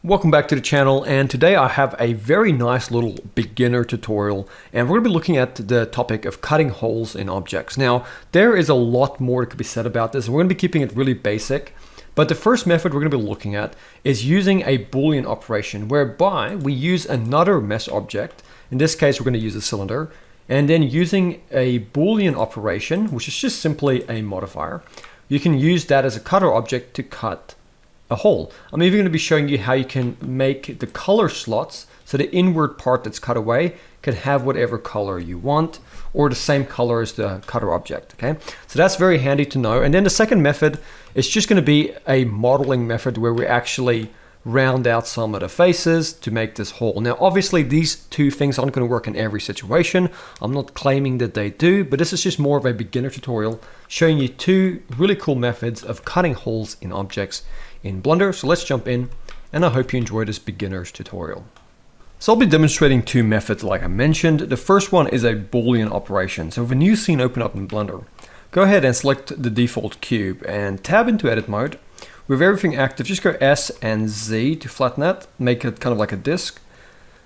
Welcome back to the channel, and today I have a very nice little beginner tutorial, and we're going to be looking at the topic of cutting holes in objects. Now, there is a lot more that could be said about this, and we're going to be keeping it really basic, but the first method we're going to be looking at is using a Boolean operation, whereby we use another mesh object. In this case, we're going to use a cylinder, and then using a Boolean operation, which is just simply a modifier, you can use that as a cutter object to cut a hole. I'm even going to be showing you how you can make the color slots so the inward part that's cut away can have whatever color you want, or the same color as the cutter object. Okay, so that's very handy to know. And then the second method is just going to be a modeling method where we actually round out some of the faces to make this hole. Now obviously these two things aren't going to work in every situation. I'm not claiming that they do, but this is just more of a beginner tutorial showing you two really cool methods of cutting holes in objects in Blender. So let's jump in, and I hope you enjoy this beginner's tutorial. So I'll be demonstrating two methods like I mentioned. The first one is a Boolean operation. So if a new scene open up in Blender, go ahead and select the default cube and tab into edit mode. With everything active, just go S and Z to flatten that, make it kind of like a disk.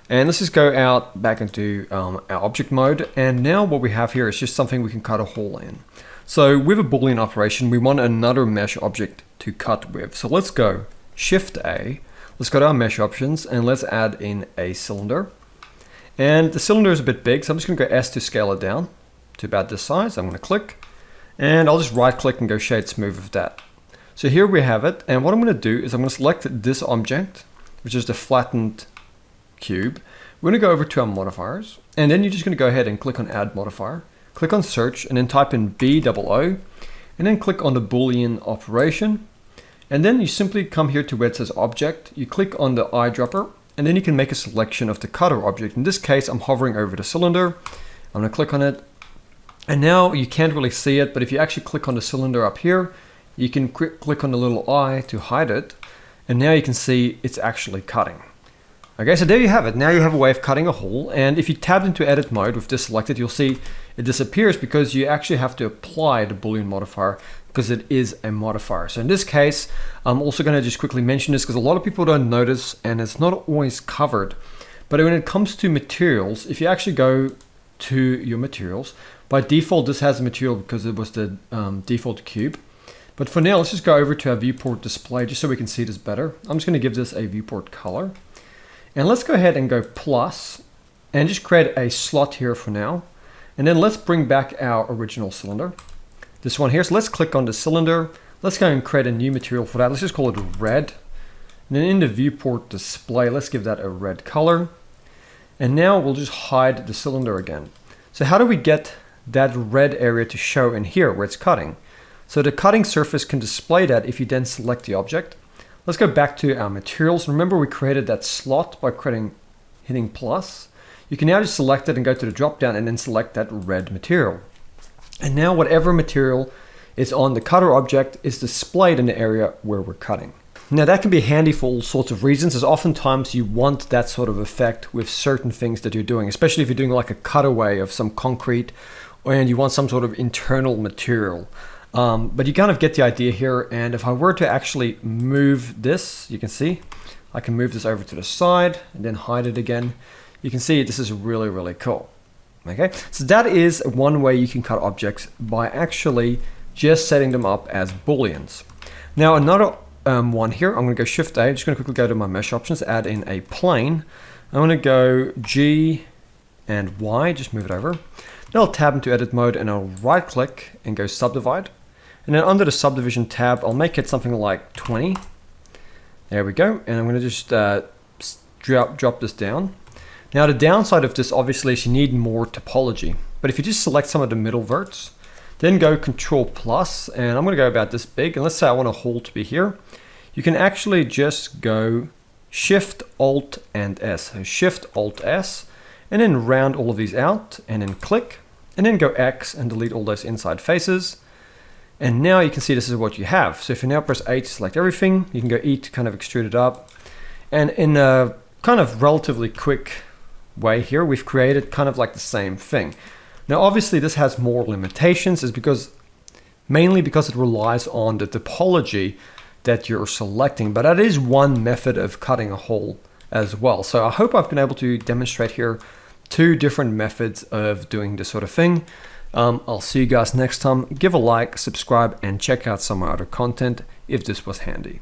And let's just go out back into our object mode. And now what we have here is just something we can cut a hole in. So with a Boolean operation, we want another mesh object to cut with. So let's go Shift A, let's go to our mesh options, and let's add in a cylinder. And the cylinder is a bit big, so I'm just going to go S to scale it down to about this size. I'm going to click, and I'll just right click and go shade smooth with that. So here we have it, and what I'm going to do is I'm going to select this object, which is the flattened cube. We're going to go over to our modifiers, and then you're just going to go ahead and click on Add Modifier. Click on Search, and then type in BOO, and then click on the Boolean operation. And then you simply come here to where it says Object. You click on the eyedropper, and then you can make a selection of the cutter object. In this case, I'm hovering over the cylinder. I'm going to click on it. And now you can't really see it, but if you actually click on the cylinder up here, you can click on the little eye to hide it. And now you can see it's actually cutting. Okay, so there you have it. Now you have a way of cutting a hole, and if you tab into edit mode with this selected, you'll see it disappears because you actually have to apply the Boolean modifier because it is a modifier. So in this case, I'm also going to just quickly mention this because a lot of people don't notice and it's not always covered. But when it comes to materials, if you actually go to your materials, by default this has a material because it was the default cube. But for now, let's just go over to our viewport display just so we can see this better. I'm just going to give this a viewport color. And let's go ahead and go plus and just create a slot here for now. And then let's bring back our original cylinder, this one here. So let's click on the cylinder. Let's go and create a new material for that. Let's just call it red. And then in the viewport display, let's give that a red color. And now we'll just hide the cylinder again. So how do we get that red area to show in here where it's cutting? So the cutting surface can display that if you then select the object. Let's go back to our materials. Remember we created that slot by hitting plus. You can now just select it and go to the drop down and then select that red material. And now whatever material is on the cutter object is displayed in the area where we're cutting. Now that can be handy for all sorts of reasons, as oftentimes you want that sort of effect with certain things that you're doing, especially if you're doing like a cutaway of some concrete and you want some sort of internal material. But you kind of get the idea here, and if I were to actually move this, you can see I can move this over to the side and then hide it again. You can see this is really, really cool. Okay, so that is one way you can cut objects by actually just setting them up as Booleans. Now another one here, I'm going to go Shift A, I'm just going to quickly go to my mesh options, add in a plane. I'm going to go G and Y, just move it over. Then I'll tab into edit mode and I'll right click and go subdivide. And then under the subdivision tab, I'll make it something like 20. There we go. And I'm going to just drop this down. Now the downside of this obviously is you need more topology. But if you just select some of the middle verts, then go Control plus, and I'm going to go about this big. And let's say I want a hole to be here. You can actually just go Shift Alt and S. So Shift Alt S, and then round all of these out, and then click, and then go X and delete all those inside faces. And now you can see this is what you have. So if you now press A to select everything, you can go E to kind of extrude it up. And in a kind of relatively quick way here, we've created kind of like the same thing. Now obviously this has more limitations, is mainly because it relies on the topology that you're selecting, but that is one method of cutting a hole as well. So I hope I've been able to demonstrate here 2 different methods of doing this sort of thing. I'll see you guys next time. Give a like, subscribe, and check out some of my other content if this was handy.